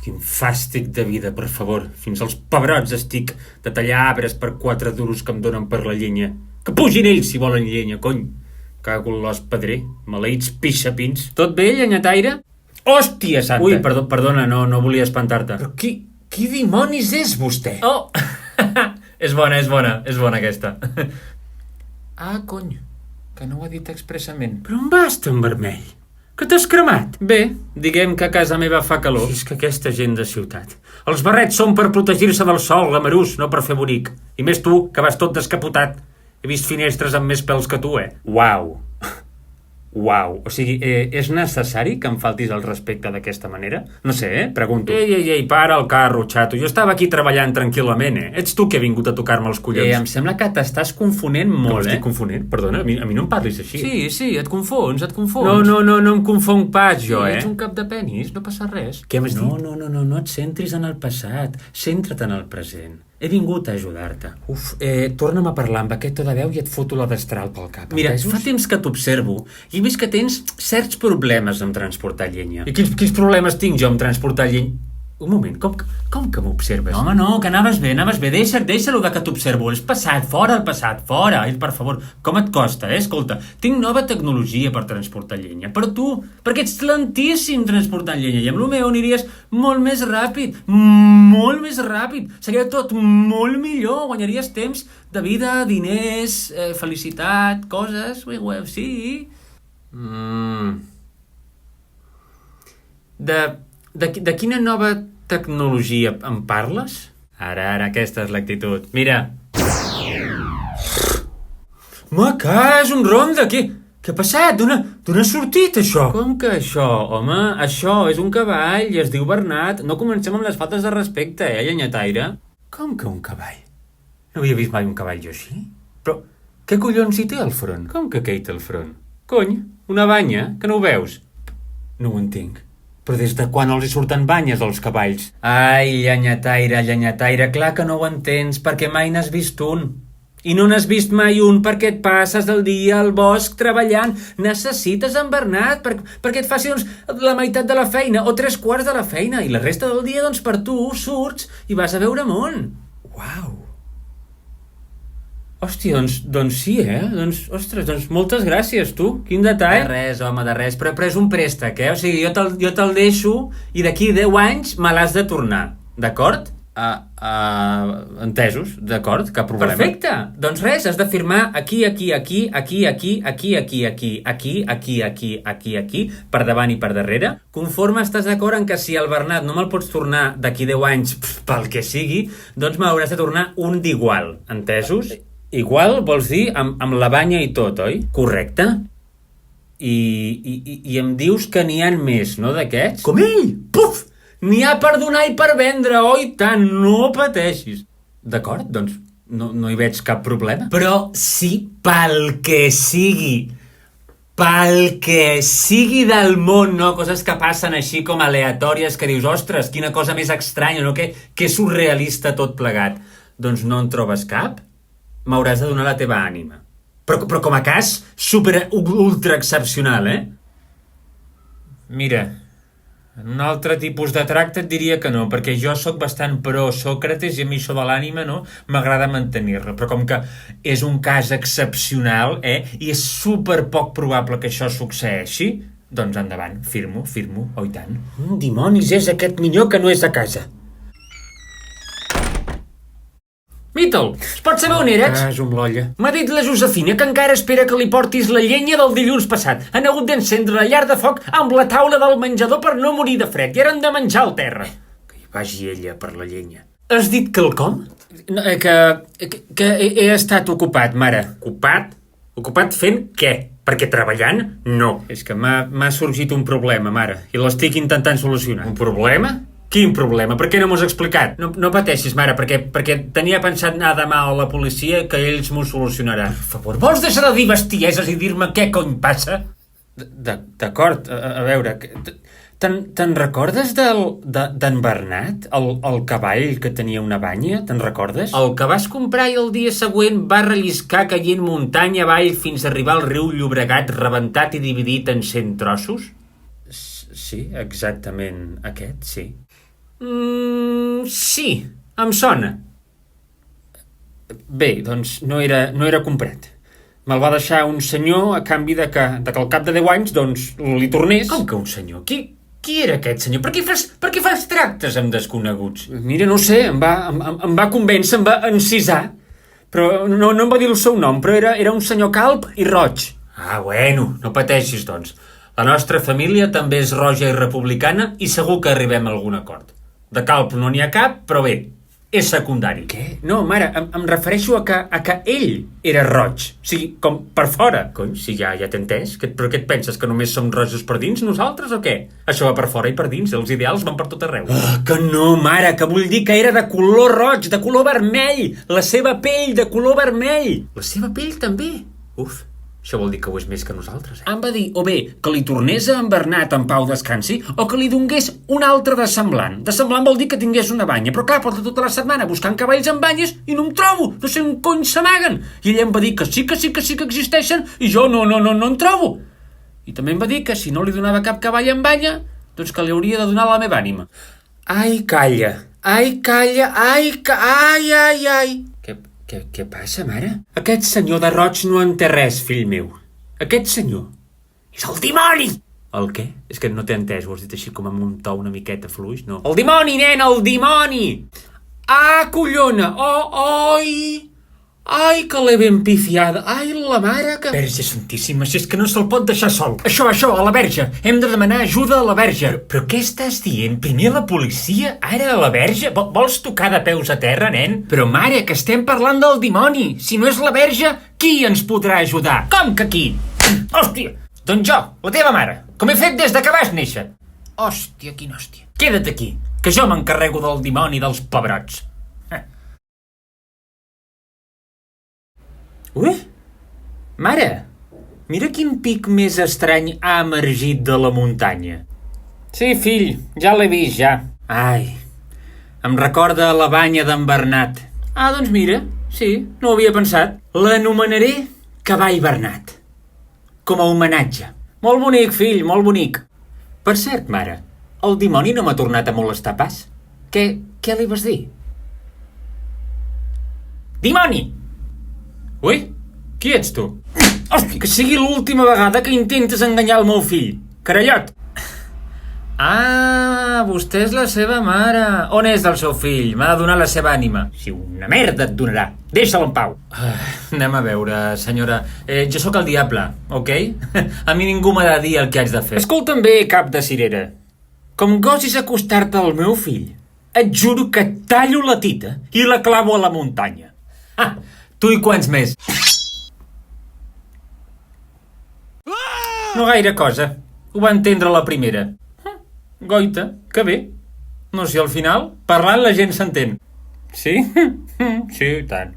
Quin fàstic de vida, per favor. Fins als pebrots estic de tallar arbres per 4 duros que em donen per la llenya. Que pugin ells si volen llenya, cony. Cago en l'os pedrer, maleïts pixapins. Tot bé, llenyataire? Hòstia santa! Ui, perdona, no volia espantar-te. Però qui dimonis és vostè? Oh! és bona aquesta. Ah, cony, que no ho ha dit expressament. Però on vas, tan vermell? Que t'has cremat? Bé, diguem que a casa meva fa calor. És que aquesta gent de ciutat. Els barrets són per protegir-se del sol, gamarús, no per fer bonic. I més tu, que vas tot descapotat. He vist finestres amb més pèls que tu, Uau. Uau. O sigui, és necessari que em faltis el respecte d'aquesta manera? No sé, pregunto. Ei, para el carro, xato. Jo estava aquí treballant tranquil·lament, Ets tu que ha vingut a tocar-me els collons. Em sembla que t'estàs confonent molt, Que m'estic confonent? Perdona, a mi no em parlis així. Sí, et confons. No em confong pas, jo, Ets un cap de penis, no passa res. Què m'has dit? No et centris en el passat. Centra't en el present. He vingut a ajudar-te. Torna'm a parlar amb aquest to de veu i et foto la destral pel cap. Mira, fa temps que t'observo i he vist que tens certs problemes amb transportar llenya. I quins problemes tinc jo amb transportar llenya? Un moment, com que m'observes? No, home, no, que anaves bé. Deixa-lo de que t'observo. És passat, fora el passat, fora. Per favor, com et costa, Escolta, tinc nova tecnologia per transportar llenya. Per tu, perquè ets lentíssim transportant llenya i amb el meu aniríes molt més ràpid. Molt més ràpid. Seria tot molt millor. Guanyaries temps de vida, diners, felicitat, coses, sí. De quina nova tecnologia em parles? Ara, aquesta és l'actitud. Mira. És un ronda, què ha passat? D'on ha sortit, això? Com que això, home? Això és un cavall i es diu Bernat. No comencem amb les faltes de respecte, llenyataire? Com que un cavall? No havia vist mai un cavall jo així? Però què collons hi té al front? Com que què hi té al front? Cony, una banya, que no ho veus? No ho entenc. Però des de quan els hi surten banyes als cavalls? Ai, llenyataire, clar que no ho entens, perquè mai n'has vist un. I no n'has vist mai un perquè et passes el dia al bosc treballant. Necessites en Bernat perquè et faci, la meitat de la feina o 3/4 de la feina i la resta del dia, per tu, surts i vas a veure món. Uau! Hòstia, doncs sí, Ostres, moltes gràcies, tu. Quin detall. De res, home, de res. Però és un préstec, O sigui, jo te'l deixo i d'aquí 10 anys me l'has de tornar. D'acord? Entesos, d'acord, cap problema. Perfecte. Doncs res, has de firmar aquí, per davant i per darrere. Conforme estàs d'acord en que si el Bernat no me'l pots tornar d'aquí 10 anys, pel que sigui, doncs me l'hauràs de tornar un d'igual. Entesos? Igual vols dir amb la banya i tot, oi? Correcte. I em dius que n'hi ha més, no, d'aquests? Com ell! Puf! N'hi ha per donar i per vendre, oi tant, no pateixis. D'acord, doncs no hi veig cap problema. Però sí, pel que sigui del món, no? Coses que passen així com aleatòries que dius, ostres, quina cosa més estranya, no? Que surrealista tot plegat. Doncs no en trobes cap? M'hauràs de donar la teva ànima. Però com a cas super ultra excepcional, Mira, en un altre tipus de tracte et diria que no, perquè jo sóc bastant pro Sòcrates i a mi això de l'ànima, no? M'agrada mantenir-la, però com que és un cas excepcional, i és super poc probable que això succeeixi, doncs endavant, firmo, oi tant. Dimonis, és aquest minyó que no és a casa. Mittel, es pot saber on eres? És un l'olla. M'ha dit la Josefina que encara espera que li portis la llenya del dilluns passat. Han hagut d'encendre la llar de foc amb la taula del menjador per no morir de fred i ara han de menjar al terra. Que hi vagi ella per la llenya. Has dit quelcom? No, que he estat ocupat, mare. Ocupat? Ocupat fent què? Perquè treballant? No. És que m'ha sorgit un problema, mare, i l'estic intentant solucionar. Un problema? Quin problema? Per què no m'ho has explicat? No pateixis, mare, perquè tenia pensat anar demà a la policia que ells m'ho solucionaran. Per favor, vols deixar de dir bestieses i dir-me què cony passa? D'acord, a veure... Te'n recordes d'en Bernat, el cavall que tenia una banya? Te'n recordes? El que vas comprar i el dia següent va relliscar caient muntanya avall fins a arribar al riu Llobregat rebentat i dividit en 100 trossos? Sí, exactament aquest, sí. Sí, em sona. Bé, doncs no era comprat. Me'l va deixar un senyor a canvi de que al cap de 10 anys, doncs, li tornés. Com que un senyor? Qui era aquest senyor? Per què fas tractes amb desconeguts? Mira, no sé, em va convèncer, em va encisar. Però no em va dir el seu nom, però era un senyor calb i roig. Ah, bueno, no pateixis, doncs. La nostra família també és roja i republicana i segur que arribem a algun acord. De calp no n'hi ha cap, però bé, és secundari. Què? No, mare, em refereixo a que ell era roig. O sigui, com per fora. Cony, si ja t'he entès. Però què et penses, que només som rojos per dins, nosaltres, o què? Això va per fora i per dins, els ideals van per tot arreu. Que no, mare, que vull dir que era de color roig, de color vermell. La seva pell, de color vermell. La seva pell també? Uf, això vol dir que ho és més que nosaltres, Em va dir, o bé, que li tornés a en Bernat en pau descansi, o que li donés un altre de semblant. De semblant vol dir que tingués una banya, però clar, porta tota la setmana buscant cavalls amb banyes i no em trobo, no sé on cony s'amaguen. I ella em va dir que sí que existeixen i jo no en trobo. I també em va dir que si no li donava cap cavall amb banya, doncs que li hauria de donar la meva ànima. Ai, calla, ai. Què passa, mare? Aquest senyor de roig no en té res, fill meu. Aquest senyor és el dimoni! El què? És que no t'he entès, ho has dit així com amb un to una miqueta fluix, no? El dimoni, nen, el dimoni! Ah, collona! Oi! Ai, que l'he ben pifiada! Ai, la mare que... Verge Santíssima, si és que no se'l pot deixar sol. Això, a la Verge. Hem de demanar ajuda a la Verge. Però què estàs dient? Primer a la policia, ara a la Verge? Vols tocar de peus a terra, nen? Però, mare, que estem parlant del dimoni. Si no és la Verge, qui ens podrà ajudar? Com que qui? Hòstia! Doncs jo, la teva mare, com he fet des de que vas néixer. Hòstia, quina hòstia. Queda't aquí, que jo m'encarrego del dimoni dels pebrots. Ui, mare, mira quin pic més estrany ha emergit de la muntanya. Sí, fill, ja l'he vist, ja. Ai, em recorda la banya d'en Bernat. Ah, doncs mira, sí, no ho havia pensat. L'anomenaré Cavall Bernat, com a homenatge. Molt bonic, fill, molt bonic. Per cert, mare, el dimoni no m'ha tornat a molestar pas. Què li vas dir? Dimoni! Ui, qui ets tu? Hosti, que sigui l'última vegada que intentes enganyar el meu fill. Carallot! Ah, vostè és la seva mare. On és el seu fill? M'ha de donar la seva ànima. Si una merda et donarà. Deixa'l en pau. Anem a veure, senyora. Jo sóc el diable, ok? A mi ningú m'ha de dir el que haig de fer. Escolta'm bé, cap de cirera. Com gosis acostar-te al meu fill, et juro que tallo la tita i la clavo a la muntanya. Ah, tu i quants més? No gaire cosa. Ho va entendre la primera. Goita, que bé. No sé, al final, parlant la gent s'entén. Sí? Sí, i tant.